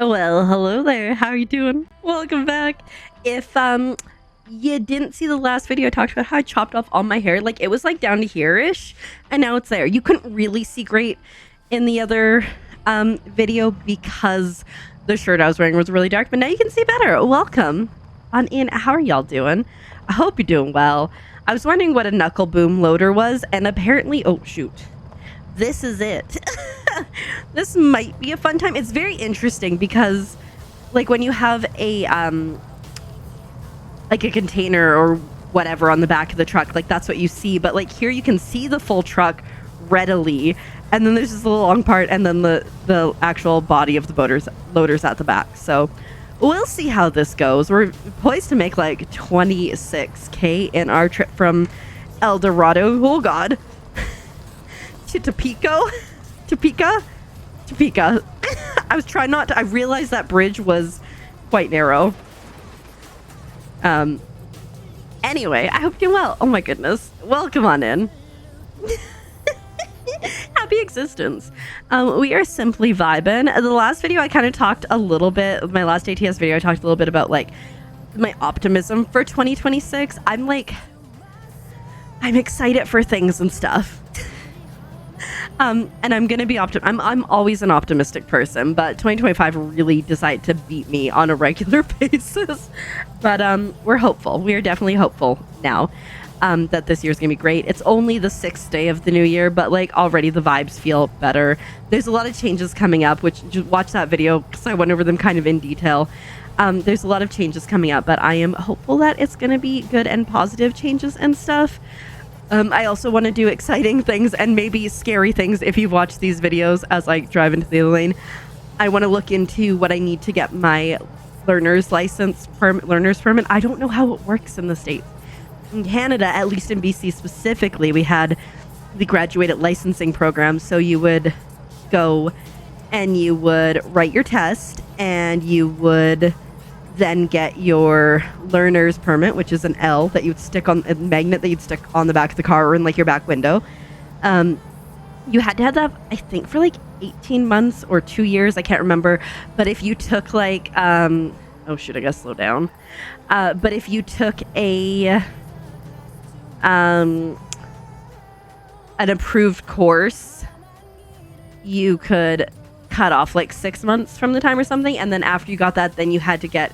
Well, hello there. How are you doing? Welcome back. If you didn't see the last video, I talked about how I chopped off all my hair. Like it was like down to here-ish, and now it's there. You couldn't really see great in the other video because the shirt I was wearing was really dark, but now you can see better. Welcome on in. How are y'all doing? I hope you're doing well. I was wondering what a knuckle boom loader was, and apparently, oh shoot, this is it. This might be a fun time. It's very interesting because like when you have a like a container or whatever on the back of the truck, like that's what you see, but like here you can see the full truck readily, and then there's this little long part, and then the actual body of the loaders at the back. So we'll see how this goes. We're poised to make like 26k in our trip from El Dorado, oh god, to Topeka. I was trying not to. I realized that bridge was quite narrow. Anyway, I hope you're well. Oh my goodness. Welcome on in. Happy existence. We are simply vibing. The last video I kind of talked a little bit, my last ATS video, I talked a little bit about like my optimism for 2026. I'm excited for things and stuff. And I'm gonna be I'm always an optimistic person, but 2025 really decided to beat me on a regular basis. But we're hopeful. We are definitely hopeful now that this year's gonna be great. It's only the 6th day of the new year, but like already the vibes feel better. There's a lot of changes coming up, which just watch that video because I went over them kind of in detail. There's a lot of changes coming up, but I am hopeful that it's gonna be good and positive changes and stuff. I also want to do exciting things and maybe scary things if you've watched these videos as I drive into the other lane. I want to look into what I need to get my learner's permit. I don't know how it works in the States. In Canada, at least in BC specifically, we had the graduated licensing program. So you would go and you would write your test and you would then get your learner's permit, which is an L that you would stick on a magnet that you'd stick on the back of the car or in like your back window. You had to have that, I think, for like 18 months or 2 years. I can't remember. But if you took like, oh shoot, I gotta slow down. But if you took an approved course, you could cut off like 6 months from the time or something, and then after you got that, then you had to get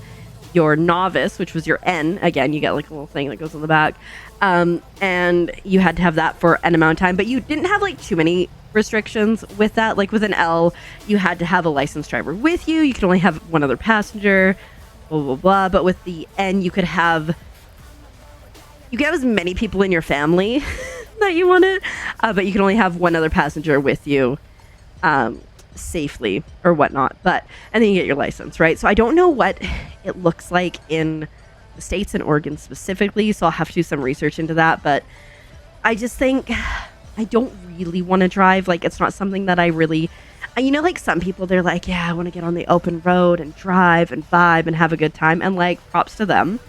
your novice, which was your N. Again, you get like a little thing that goes on the back, and you had to have that for an amount of time, but you didn't have like too many restrictions with that. Like with an L, you had to have a licensed driver with you. You could only have one other passenger, blah blah blah. But with the N, you could have as many people in your family that you wanted, but you could only have one other passenger with you safely or whatnot. But and then you get your license, right? So I don't know what it looks like in the States and Oregon specifically, so I'll have to do some research into that. But I just think I don't really want to drive. Like it's not something that I really, like some people, they're like, yeah, I want to get on the open road and drive and vibe and have a good time, and like props to them.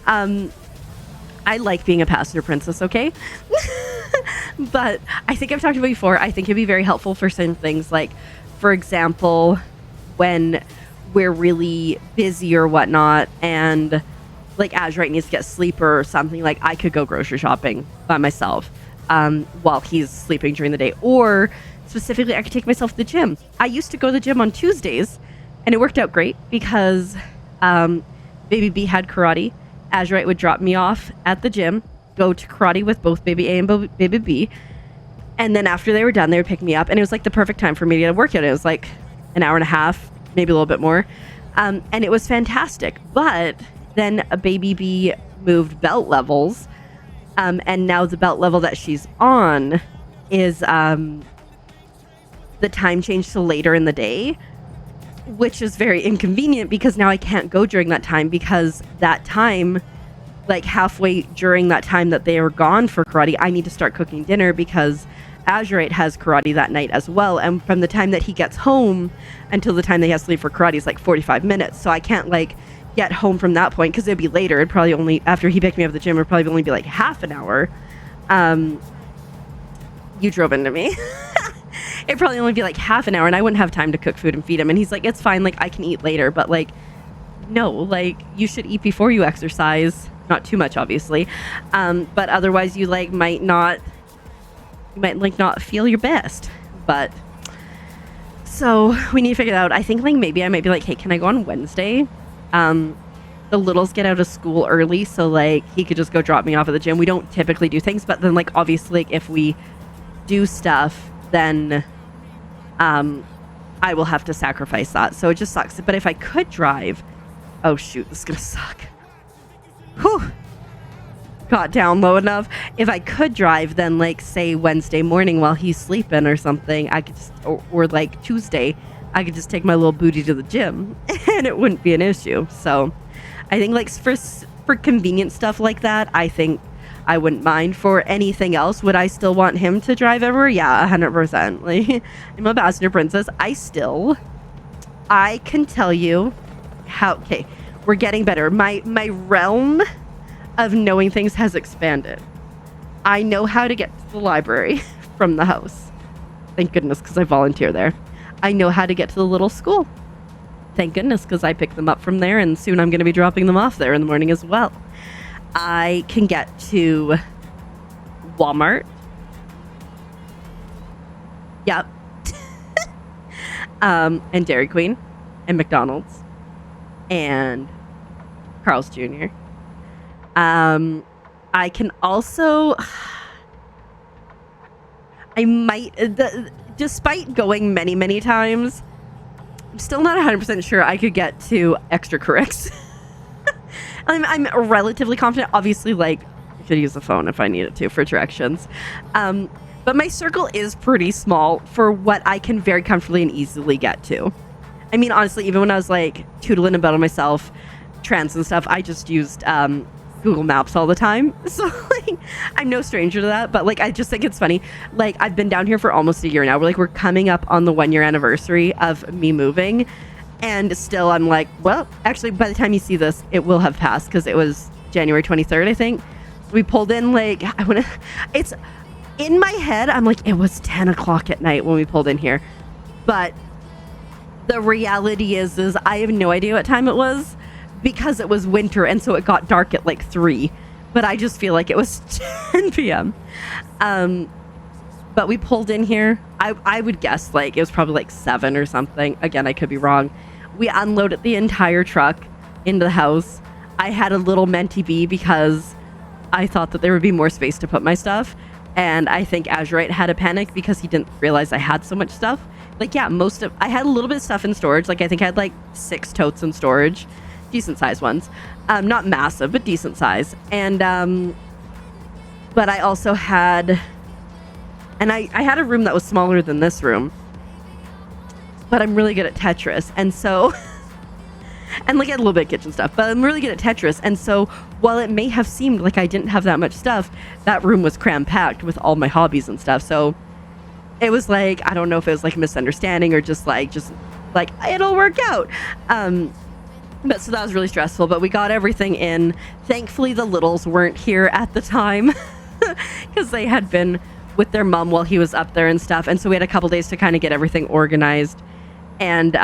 I like being a passenger princess, okay? But I think I've talked about before, I think it'd be very helpful for certain things, like for example, when we're really busy or whatnot, and like Azure needs to get sleep or something, like I could go grocery shopping by myself while he's sleeping during the day. Or specifically, I could take myself to the gym. I used to go to the gym on Tuesdays, and it worked out great because Baby B had karate. Azure would drop me off at the gym, go to karate with both Baby A and Baby B. And then after they were done, they would pick me up. And it was like the perfect time for me to get a workout. It was like an hour and a half, maybe a little bit more. And it was fantastic. But then a Baby B moved belt levels. And now the belt level that she's on is the time changed to later in the day, which is very inconvenient because now I can't go during that time, because that time, like halfway during that time that they are gone for karate, I need to start cooking dinner because Azure has karate that night as well. And from the time that he gets home until the time that he has to leave for karate is like 45 minutes. So I can't like get home from that point because it'd be later. It'd probably only, after he picked me up at the gym, it'd probably only be like half an hour. You drove into me. it'd probably only be like half an hour and I wouldn't have time to cook food and feed him. And he's like, it's fine, like I can eat later. But like, no, like you should eat before you exercise. Not too much, obviously. But otherwise you like might not feel your best. But so we need to figure it out. I think like maybe I might be like, hey, can I go on Wednesday? The littles get out of school early, so like he could just go drop me off at the gym. We don't typically do things, but then like obviously like, if we do stuff, then I will have to sacrifice that. So it just sucks. But if I could drive, oh shoot, this is gonna suck. Whew. Got down low enough. If I could drive, then like say Wednesday morning while he's sleeping or something, I could just or like Tuesday, I could just take my little booty to the gym and it wouldn't be an issue. So I think like for convenient stuff like that, I think I wouldn't mind. For anything else, would I still want him to drive everywhere? Yeah, 100%. Like, I'm a passenger princess. I can tell you how, okay, we're getting better. My realm of knowing things has expanded. I know how to get to the library from the house. Thank goodness, because I volunteer there. I know how to get to the little school. Thank goodness, because I pick them up from there, and soon I'm going to be dropping them off there in the morning as well. I can get to Walmart. Yep. And Dairy Queen and McDonald's and Carl's Jr. I can also... despite going many, many times, I'm still not 100% sure I could get to extracurrics. I'm relatively confident. Obviously, like, I could use the phone if I needed to for directions. But my circle is pretty small for what I can very comfortably and easily get to. I mean, honestly, even when I was, like, tootling about on myself, trans and stuff, I just used Google Maps all the time. So, like, I'm no stranger to that. But, like, I just think it's funny. Like, I've been down here for almost a year now. We're coming up on the 1-year anniversary of me moving. And still, I'm like, well, actually, by the time you see this, it will have passed because it was January 23rd, I think. We pulled in, like, it's in my head, I'm like, it was 10 o'clock at night when we pulled in here. But the reality is I have no idea what time it was because it was winter. And so it got dark at like 3. But I just feel like it was 10 p.m. But we pulled in here. I would guess like it was probably like 7 or something. Again, I could be wrong. We unloaded the entire truck into the house. I had a little Menti bee because I thought that there would be more space to put my stuff. And I think Azurite had a panic because he didn't realize I had so much stuff. Like, yeah, I had a little bit of stuff in storage. Like, I think I had like 6 totes in storage. Decent sized ones. Not massive, but decent size. And, but I also had... And I had a room that was smaller than this room. But I'm really good at Tetris. And so... and like I had a little bit of kitchen stuff. But I'm really good at Tetris. And so while it may have seemed like I didn't have that much stuff, that room was cram-packed with all my hobbies and stuff. So it was like, I don't know if it was like a misunderstanding or just like it'll work out. But so that was really stressful. But we got everything in. Thankfully, the littles weren't here at the time. Because they had been... with their mom while he was up there and stuff. And so we had a couple days to kind of get everything organized. And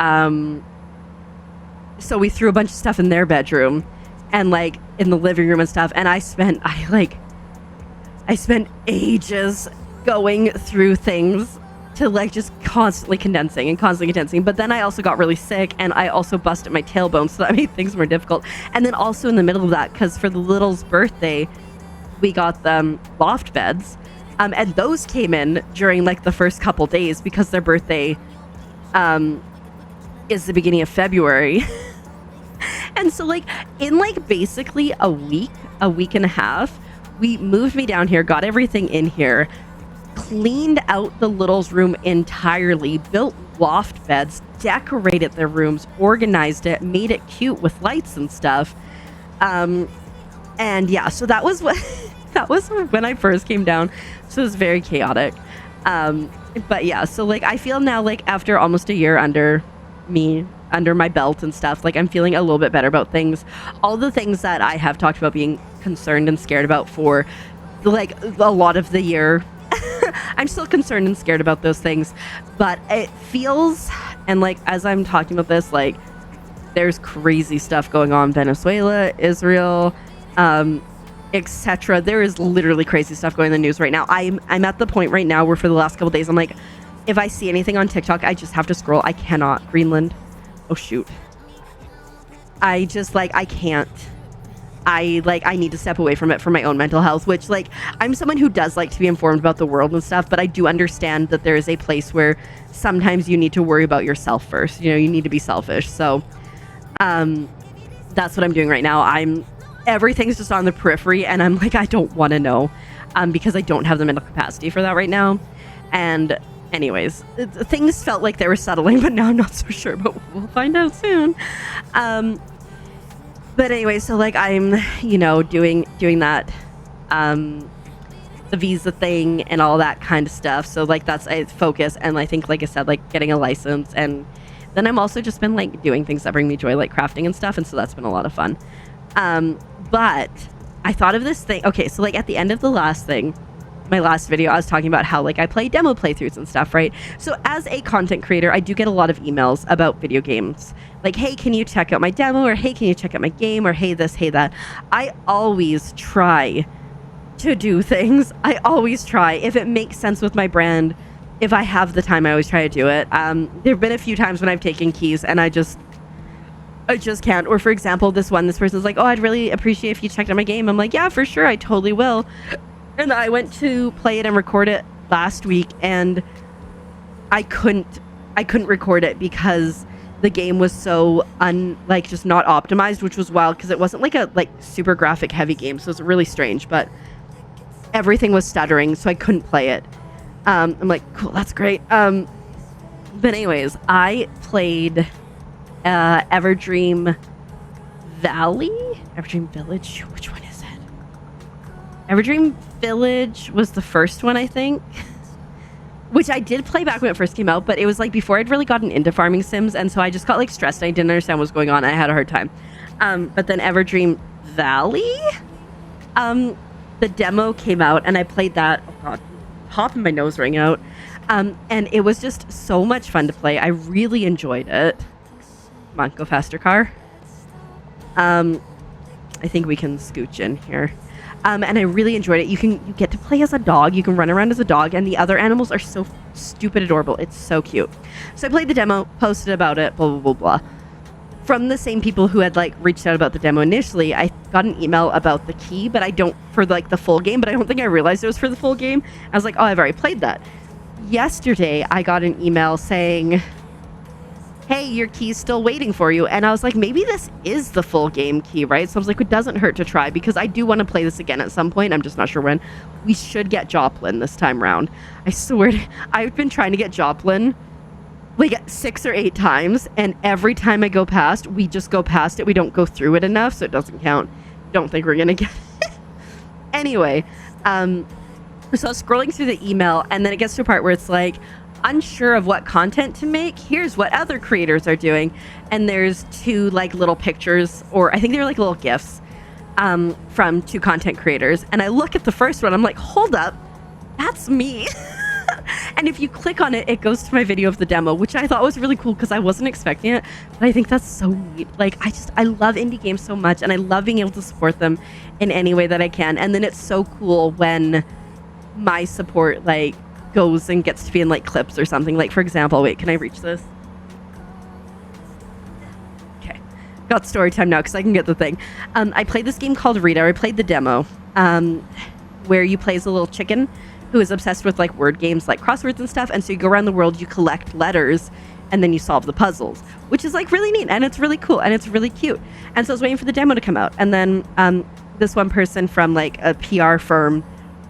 so we threw a bunch of stuff in their bedroom and like in the living room and stuff. And I spent ages going through things to like just constantly condensing. But then I also got really sick and I also busted my tailbone. So that made things more difficult. And then also in the middle of that, because for the little's birthday, we got them loft beds. And those came in during like the first couple days because their birthday is the beginning of February. And so like in like basically a week and a half, we moved me down here, got everything in here, cleaned out the little's room entirely, built loft beds, decorated their rooms, organized it, made it cute with lights and stuff. And yeah, so that was what... that was when I first came down. So it was very chaotic. But yeah, so like I feel now like after almost a year under my belt and stuff, like I'm feeling a little bit better about things. All the things that I have talked about being concerned and scared about for like a lot of the year I'm still concerned and scared about those things, but it feels, and like as I'm talking about this, like there's crazy stuff going on in Venezuela, Israel, etc. There is literally crazy stuff going in the news right now. I'm at the point right now where for the last couple days I'm like, if I see anything on TikTok, I just have to scroll. I cannot. Greenland. Oh shoot. I just like, I can't. I need to step away from it for my own mental health, which like I'm someone who does like to be informed about the world and stuff, but I do understand that there is a place where sometimes you need to worry about yourself first. You know, you need to be selfish. So that's what I'm doing right now. Everything's just on the periphery and I'm like, I don't want to know because I don't have the mental capacity for that right now. And anyways, things felt like they were settling, but now I'm not so sure, but we'll find out soon. But anyway, so like I'm, you know, doing that, the visa thing and all that kind of stuff. So like that's a focus. And I think, like I said, like getting a license. And then I'm also just been like doing things that bring me joy, like crafting and stuff. And so that's been a lot of fun. But I thought of this thing. Okay, so like at the end of the last thing, my last video, I was talking about how like I play demo playthroughs and stuff, right? So as a content creator, I do get a lot of emails about video games. Like, hey, can you check out my demo? Or hey, can you check out my game? Or hey, this, hey, that. I always try to do things. I always try. If it makes sense with my brand, if I have the time, I always try to do it. There have been a few times when I've taken keys and I just can't. Or for example, this person's like, oh, I'd really appreciate if you checked out my game. I'm like, yeah, for sure. I totally will. And I went to play it and record it last week and I couldn't record it because the game was so just not optimized, which was wild because it wasn't like a super graphic heavy game. So it was really strange, but everything was stuttering. So I couldn't play it. I'm like, cool, that's great. But anyways, I played Everdream Village. Which one is it? Everdream Village was the first one, I think. Which I did play back when it first came out, but it was like before I'd really gotten into farming sims, and so I just got like stressed and I didn't understand what was going on and I had a hard time. But then Everdream Valley, the demo came out and I played that. Oh god, popping my nose ring out. And it was just so much fun to play. I really enjoyed it. Come on, go faster, car. I think we can scooch in here. And I really enjoyed it. You get to play as a dog. You can run around as a dog, and the other animals are so stupid adorable. It's so cute. So I played the demo, posted about it, blah, blah, blah, blah. From the same people who had like reached out about the demo initially, I got an email about the key, but for like the full game, but I don't think I realized it was for the full game. I was like, oh, I've already played that. Yesterday, I got an email saying, hey, your key's still waiting for you. And I was like, maybe this is the full game key, right? So I was like, it doesn't hurt to try because I do want to play this again at some point. I'm just not sure when. We should get Joplin this time around. I swear I've been trying to get Joplin like 6 or 8 times. And every time I go past, we just go past it. We don't go through it enough, so it doesn't count. Don't think we're going to get it. Anyway, so I was scrolling through the email and then it gets to a part where it's like, unsure of what content to make, here's what other creators are doing. And there's 2 like little pictures, or I think they were like little gifs from 2 content creators. And I look at the first one, I'm like, hold up, that's me. And if you click on it, it goes to my video of the demo, which I thought was really cool because I wasn't expecting it. But I think that's so neat. Like I love indie games so much and I love being able to support them in any way that I can. And then it's so cool when my support like goes and gets to be in like clips or something. Like for example, wait, can I reach this? Okay, got story time now because I can get the thing. I played this game called Rita. I played the demo where you play as a little chicken who is obsessed with like word games like crosswords and stuff. And so you go around the world, you collect letters and then you solve the puzzles, which is like really neat and it's really cool and it's really cute. And so I was waiting for the demo to come out, and then this one person from like a PR firm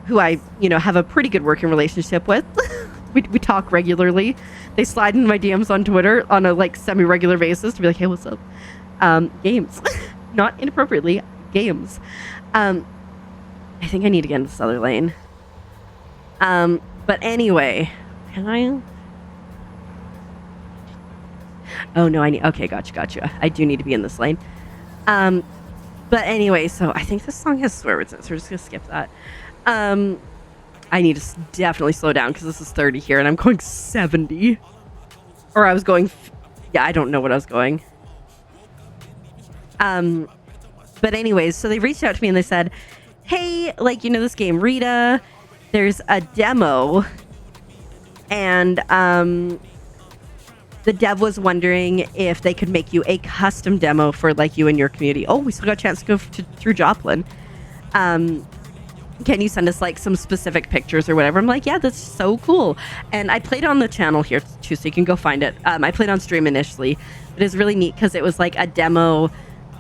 who I, have a pretty good working relationship with. we talk regularly. They slide into my DMs on Twitter on a like semi-regular basis to be like, hey, what's up? Games. Not inappropriately, games. I think I need to get into this other lane. But anyway, can I? Oh no, okay, gotcha. I do need to be in this lane. But anyway, so I think this song has swear words in it, so we're just gonna skip that. I need to definitely slow down because this is 30 here and I'm going 70. Or I was going, yeah, I don't know what I was going. But anyways, so they reached out to me and they said, hey, like, you know, this game Rita, there's a demo, and the dev was wondering if they could make you a custom demo for like you and your community. Oh, we still got a chance to go through Joplin. Can you send us like some specific pictures or whatever? I'm like, yeah, that's so cool. And I played on the channel here too, so you can go find it. I played on stream initially, but it's really neat because it was like a demo.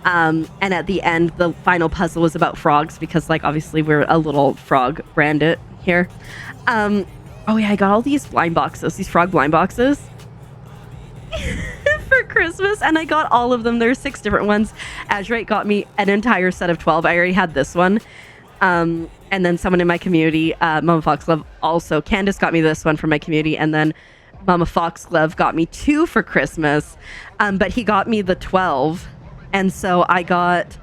And at the end, the final puzzle was about frogs because, like, obviously we're a little frog branded here. Oh yeah, I got all these blind boxes, these frog blind boxes for Christmas, and I got all of them. There's 6 different ones. Azurite got me an entire set of 12. I already had this one. And then someone in my community, Mama Foxglove, also. Candace got me this one from my community, and then Mama Foxglove got me 2 for Christmas. But he got me the 12. And so I got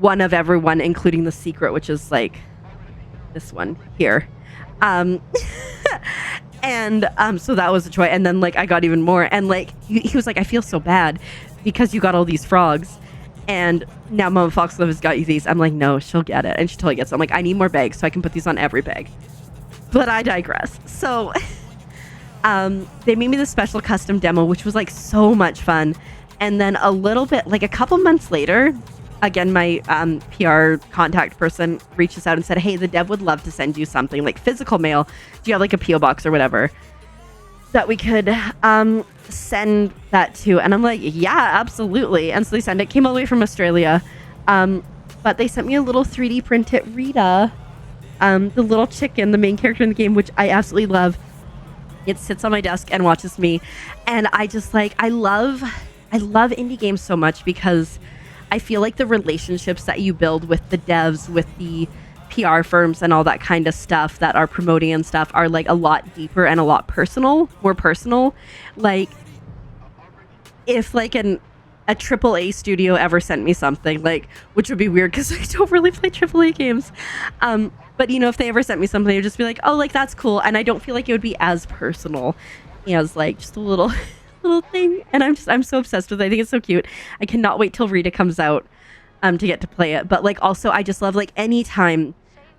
one of everyone, including the secret, which is like this one here. And so that was a choice. And then like I got even more. And like he was like, I feel so bad because you got all these frogs. And now Mama Foxglove has got you these. I'm like, no, she'll get it. And she totally gets it. I'm like, I need more bags so I can put these on every bag. But I digress. So they made me the special custom demo, which was like so much fun. And then a little bit, like a couple months later, again, my PR contact person reaches out and said, hey, the dev would love to send you something like physical mail. Do you have like a PO box or whatever that we could send that to? And I'm like, yeah, absolutely. And so they sent it. Came all the way from Australia. But they sent me a little 3D printed Rita, the little chicken, the main character in the game, which I absolutely love. It sits on my desk and watches me. And I just like, I love indie games so much because I feel like the relationships that you build with the devs, with the PR firms and all that kind of stuff that are promoting and stuff are like a lot deeper and a lot more personal. Like if like a AAA studio ever sent me something, like, which would be weird because I don't really play AAA games. But you know, if they ever sent me something, it would just be like, oh, like that's cool. And I don't feel like it would be as personal as like just a little thing. And I'm so obsessed with it. I think it's so cute. I cannot wait till Rita comes out to get to play it. But like also I just love like anytime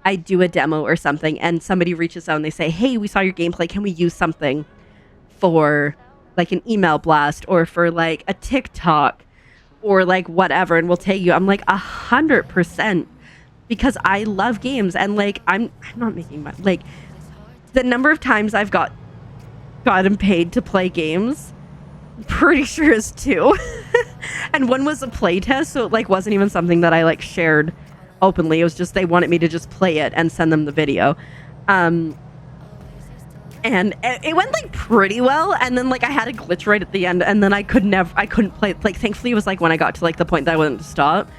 I do a demo or something and somebody reaches out and they say, hey, we saw your gameplay, can we use something for like an email blast or for like a TikTok or like whatever, and we'll tag you. I'm like 100% because I love games. And like I'm not making money. Like the number of times I've gotten paid to play games, pretty sure is 2. And one was a play test, so it like wasn't even something that I like shared openly. It was just they wanted me to just play it and send them the video. And it went like pretty well, and then like I had a glitch right at the end, and then I couldn't play it. Like thankfully it was like when I got to like the point that I wanted to stop.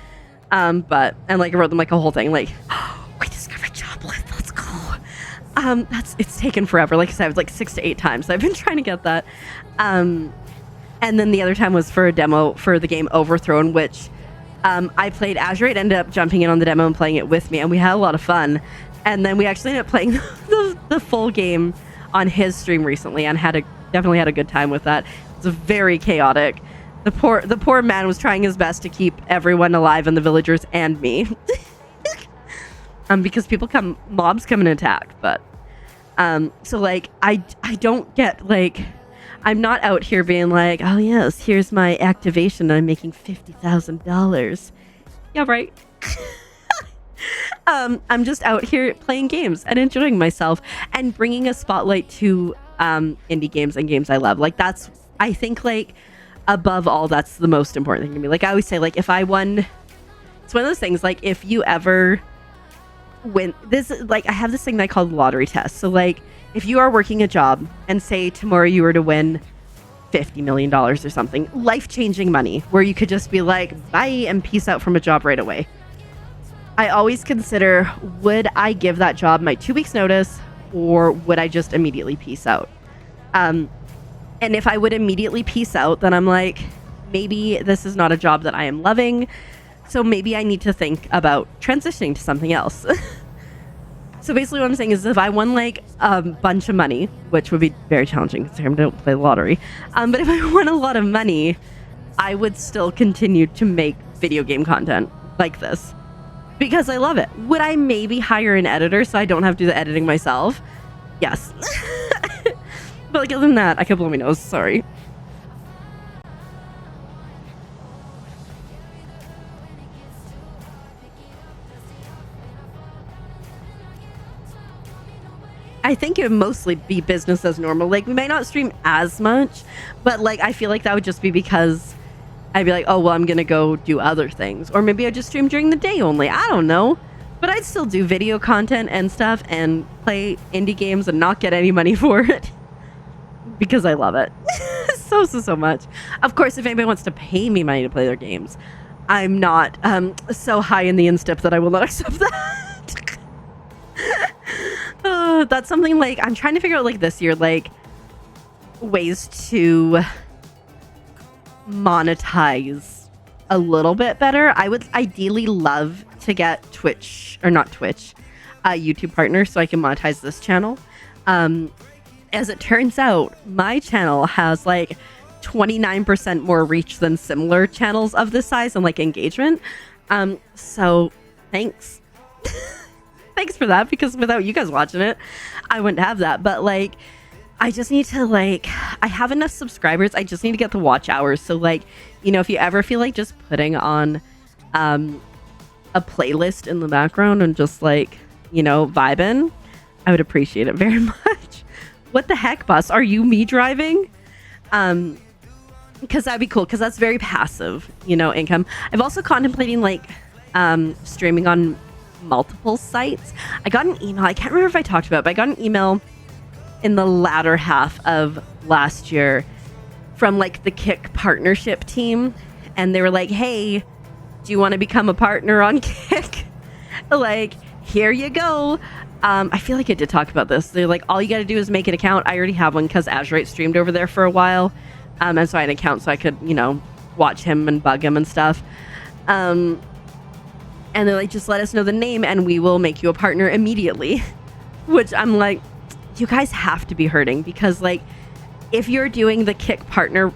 And like I wrote them like a whole thing like, oh, we discovered Joplin, let's go. It's taken forever. Like I said, like 6 to 8 times I've been trying to get that. And then the other time was for a demo for the game Overthrown, which I played. Azurite ended up jumping in on the demo and playing it with me, and we had a lot of fun. And then we actually ended up playing the full game on his stream recently, and definitely had a good time with that. It was very chaotic. The poor man was trying his best to keep everyone alive, and the villagers and me, because mobs come and attack. But so like I don't get like. I'm not out here being like, oh yes, here's my activation and I'm making $50,000. Yeah, right. I'm just out here playing games and enjoying myself and bringing a spotlight to indie games and games I love. Like I think like above all, that's the most important thing to me. Like I always say, like if I won, it's one of those things, like if you ever win this, like I have this thing that I call the lottery test. So like, if you are working a job and say tomorrow you were to win $50 million or something, life-changing money, where you could just be like, bye, and peace out from a job right away. I always consider, would I give that job my 2 weeks notice or would I just immediately peace out? And if I would immediately peace out, then I'm like, maybe this is not a job that I am loving. So maybe I need to think about transitioning to something else. So basically what I'm saying is if I won like a bunch of money, which would be very challenging because I don't play the lottery, but if I won a lot of money, I would still continue to make video game content like this because I love it. Would I maybe hire an editor so I don't have to do the editing myself? Yes. But like, other than that, I can blow my nose. Sorry. I think it would mostly be business as normal. Like, we might not stream as much, but like, I feel like that would just be because I'd be like, oh, well, I'm going to go do other things. Or maybe I'd just stream during the day only. I don't know. But I'd still do video content and stuff and play indie games and not get any money for it because I love it so much. Of course, if anybody wants to pay me money to play their games, I'm not so high in the instep that I will not accept that. That's something like I'm trying to figure out like this year, like ways to monetize a little bit better. I would ideally love to get YouTube partner so I can monetize this channel. As it turns out, my channel has like 29% more reach than similar channels of this size and like engagement. So thanks. Thanks for that, because without you guys watching it, I wouldn't have that. But like, I just need to like, I have enough subscribers. I just need to get the watch hours. So like, you know, if you ever feel like just putting on a playlist in the background and just like, you know, vibing, I would appreciate it very much. What the heck, boss? Are you me driving? Because that'd be cool, because that's very passive, you know, income. I've also contemplating like streaming on multiple sites. I got an email, I can't remember if I talked about it, but I got an email in the latter half of last year from like the Kick partnership team, and they were like, hey, do you want to become a partner on Kick? Like, here you go. I feel like I did talk about this. They're like, all you got to do is make an account. I already have one because Azurite streamed over there for a while, and so I had an account so I could, you know, watch him and bug him and stuff. And they're like, just let us know the name and we will make you a partner immediately. Which I'm like, you guys have to be hurting, because like, if you're doing the Kick partner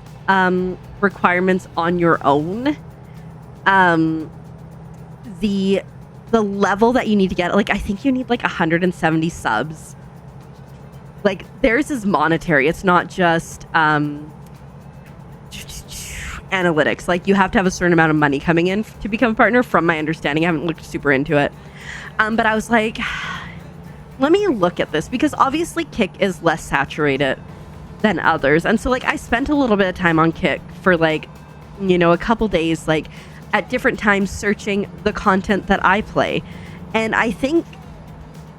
requirements on your own, the level that you need to get, like, I think you need like 170 subs. Like, theirs is monetary. It's not just analytics. Like, you have to have a certain amount of money coming in to become a partner, from my understanding. I haven't looked super into it, but I was like, let me look at this, because obviously Kick is less saturated than others. And so like, I spent a little bit of time on Kick for like, you know, a couple days, like at different times, searching the content that I play. And I think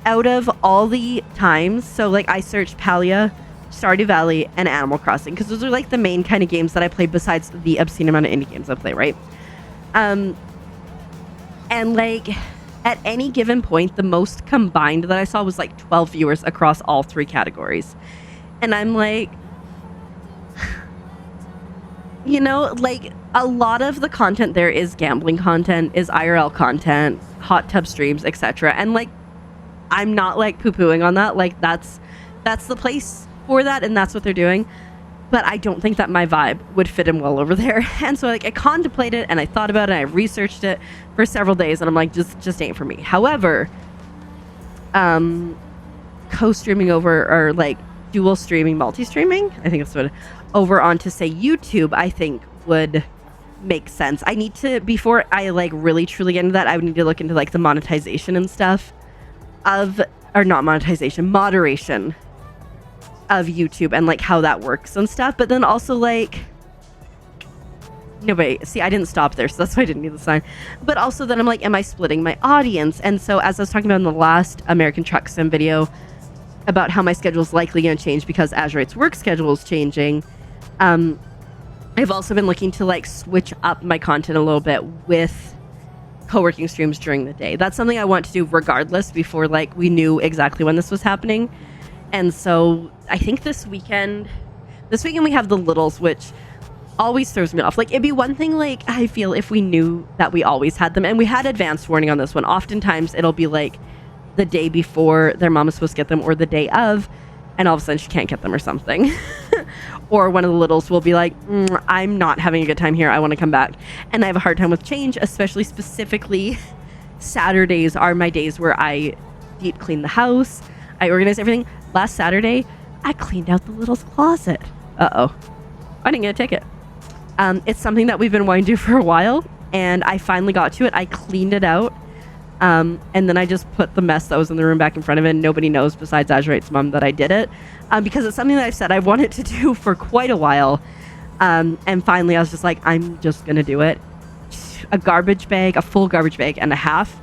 out of all the times, so like, I searched Palia, Stardew Valley, and Animal Crossing, because those are like the main kind of games that I play besides the obscene amount of indie games I play, right? And like, at any given point, the most combined that I saw was like 12 viewers across all three categories. And I'm like, you know, like, a lot of the content there is gambling content, is IRL content, hot tub streams, etc. And like, I'm not like poo-pooing on that. Like, that's the place for that, and that's what they're doing. But I don't think that my vibe would fit in well over there. And so like, I contemplated and I thought about it and I researched it for several days, and I'm like, just ain't for me. However, co-streaming over, or like dual streaming, multi-streaming, I think that's what, over onto say YouTube, I think would make sense. I need to, before I like really truly get into that, I would need to look into like the monetization and stuff of, or not monetization, moderation of YouTube, and like how that works and stuff. But then also like, no, wait, see, I didn't stop there, so that's why I didn't need the sign. But also then I'm like, am I splitting my audience? And so, as I was talking about in the last American Truck Sim video about how my schedule is likely going to change because Azurite's work schedule is changing, I've also been looking to like switch up my content a little bit with co-working streams during the day. That's something I want to do regardless, before like we knew exactly when this was happening. And so I think this weekend we have the littles, which always throws me off. Like, it'd be one thing, like, I feel if we knew that we always had them, and we had advanced warning on this one. Oftentimes it'll be like the day before their mom is supposed to get them or the day of, and all of a sudden she can't get them or something. Or one of the littles will be like, I'm not having a good time here. I want to come back. And I have a hard time with change, especially specifically Saturdays are my days where I deep clean the house. I organize everything. Last Saturday, I cleaned out the little's closet. Uh-oh. I didn't get a ticket. It's something that we've been wanting to do for a while, and I finally got to it. I cleaned it out, and then I just put the mess that was in the room back in front of it, and nobody knows besides Azurite's mom that I did it, because it's something that I've said I wanted to do for quite a while, and finally I was just like, I'm just gonna do it. A garbage bag, a full garbage bag, and a half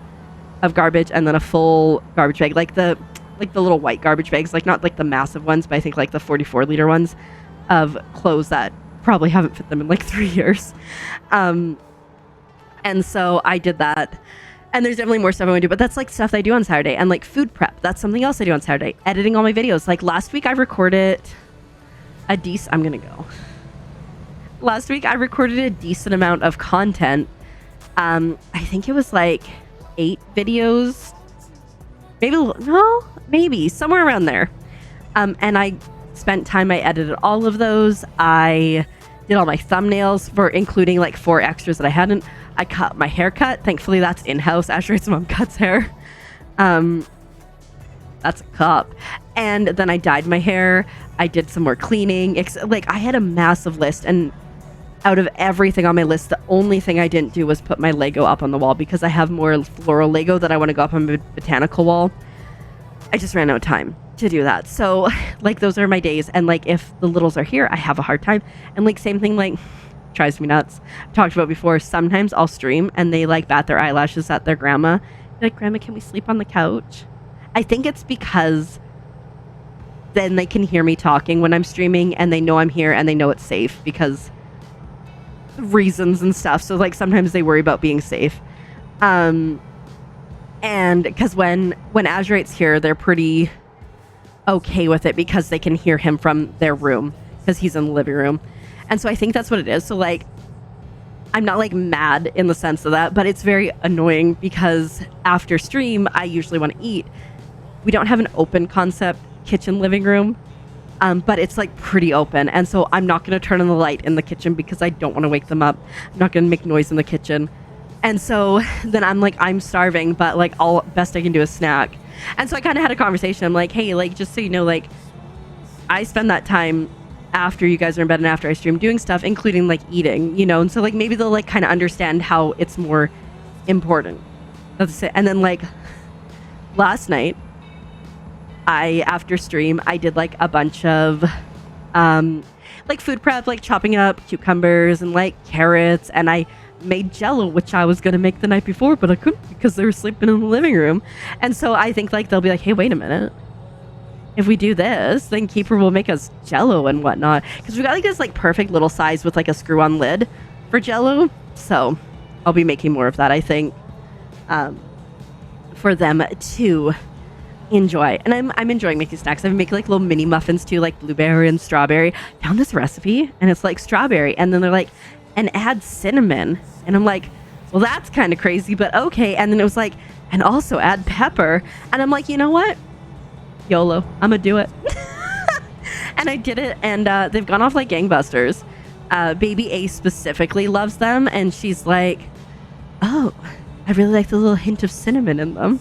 of garbage, and then a full garbage bag, like the little white garbage bags, like not like the massive ones, but I think like the 44-liter ones of clothes that probably haven't fit them in like 3 years. And so I did that. And there's definitely more stuff I want to do, but that's like stuff that I do on Saturday. And like food prep, that's something else I do on Saturday. Editing all my videos. Like last week I recorded a decent, I'm going to go. Last week I recorded a decent amount of content. I think it was like 8 videos. Maybe somewhere around there. And I spent time, I edited all of those. I did all my thumbnails for including like 4 extras that I hadn't. I cut my haircut. Thankfully, that's in-house. Azurite's mom cuts hair. That's a cop. And then I dyed my hair. I did some more cleaning. Like I had a massive list, and out of everything on my list, the only thing I didn't do was put my Lego up on the wall because I have more floral Lego that I want to go up on my botanical wall. I just ran out of time to do that. So like those are my days, and like if the littles are here, I have a hard time. And like same thing, like drives me nuts. I've talked about before, sometimes I'll stream and they like bat their eyelashes at their grandma. They're like, Grandma, can we sleep on the couch? I think it's because then they can hear me talking when I'm streaming and they know I'm here and they know it's safe because reasons and stuff. So like sometimes they worry about being safe. And because when Azurite's here, they're pretty okay with it because they can hear him from their room because he's in the living room. And so I think that's what it is. So like, I'm not like mad in the sense of that, but it's very annoying because after stream, I usually want to eat. We don't have an open concept kitchen living room, but it's like pretty open. And so I'm not going to turn on the light in the kitchen because I don't want to wake them up. I'm not going to make noise in the kitchen. And so then I'm like, I'm starving, but like all best I can do is snack. And so I kind of had a conversation. I'm like, hey, like, just so you know, like I spend that time after you guys are in bed and after I stream doing stuff, including like eating, you know? And so like, maybe they'll like kind of understand how it's more important. That's it. And then like last night, after stream, I did like a bunch of like food prep, like chopping up cucumbers and like carrots, and I made Jello, which I was gonna make the night before, but I couldn't because they were sleeping in the living room. And so I think like they'll be like, hey, wait a minute, if we do this, then Keeper will make us Jello and whatnot, because we got like this like perfect little size with like a screw-on lid for Jello. So I'll be making more of that, I think, for them to enjoy. And I'm enjoying making snacks. I've been making like little mini muffins too, like blueberry and strawberry. Found this recipe and it's like strawberry, and then they're like, and add cinnamon, and I'm like, well, that's kind of crazy, but okay. And then it was like, and also add pepper, and I'm like, you know what, YOLO, I'm gonna do it. And I did it, and they've gone off like gangbusters. Baby A specifically loves them, and she's like, oh, I really like the little hint of cinnamon in them.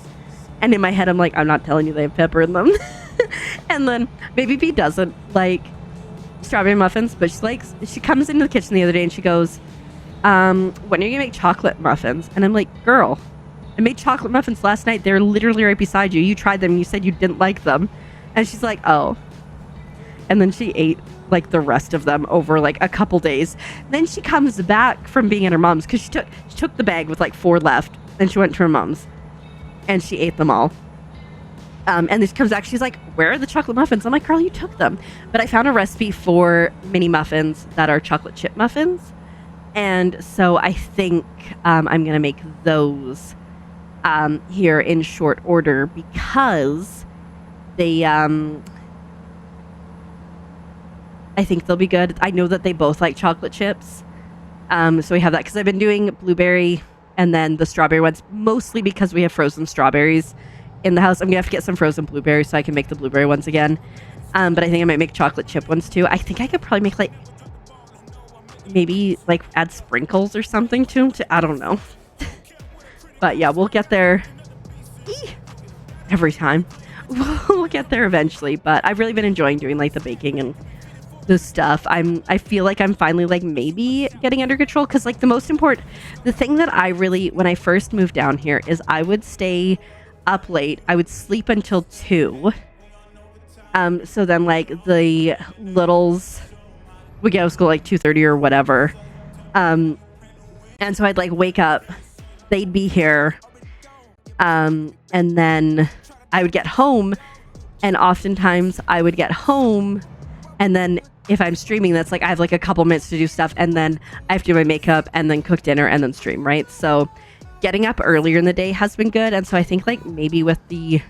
And in my head, I'm like, I'm not telling you they have pepper in them. And then Baby B doesn't like strawberry muffins, but she comes into the kitchen the other day and she goes, when are you gonna make chocolate muffins? And I'm like, girl, I made chocolate muffins last night. They're literally right beside you. You tried them and you said you didn't like them. And she's like, oh. And then she ate like the rest of them over like a couple days. Then she comes back from being at her mom's because she took the bag with like 4 left, and she went to her mom's and she ate them all. And then she comes back, she's like, where are the chocolate muffins? I'm like, girl, you took them. But I found a recipe for mini muffins that are chocolate chip muffins. And so I think I'm going to make those here in short order because they, I think they'll be good. I know that they both like chocolate chips. So we have that because I've been doing blueberry and then the strawberry ones, mostly because we have frozen strawberries in the house. I'm gonna have to get some frozen blueberries so I can make the blueberry ones again. But I think I might make chocolate chip ones too. I think I could probably make like maybe like add sprinkles or something to them. I don't know. But yeah, we'll get there. Every time. We'll get there eventually. But I've really been enjoying doing like the baking and the stuff. I feel like I'm finally like maybe getting under control, because like the thing that I really, when I first moved down here, is I would stay up late. I would sleep until 2. So then like the littles would get out of school like 2:30 or whatever. And so I'd like wake up, they'd be here. And then I would get home, and oftentimes I would get home, and then if I'm streaming, that's like I have like a couple minutes to do stuff, and then I have to do my makeup and then cook dinner and then stream, right? So getting up earlier in the day has been good. And so I think like maybe with the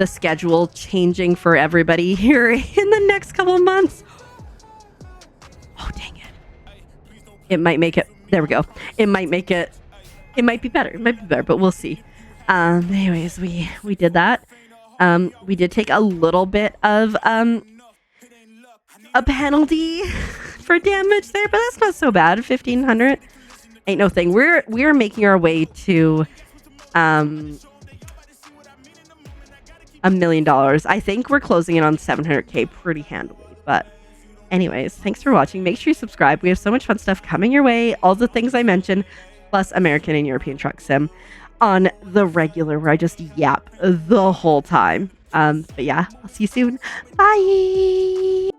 schedule changing for everybody here in the next couple of months, oh dang it might make it, there we go, it might be better, but we'll see. Anyways, we did that. We did take a little bit of a penalty for damage there, but that's not so bad. 1,500 ain't no thing. We're making our way to $1 million. I think we're closing in on 700K pretty handily. But anyways, thanks for watching. Make sure you subscribe. We have so much fun stuff coming your way. All the things I mentioned, plus American and European Truck Sim on the regular, where I just yap the whole time. But yeah, I'll see you soon. Bye.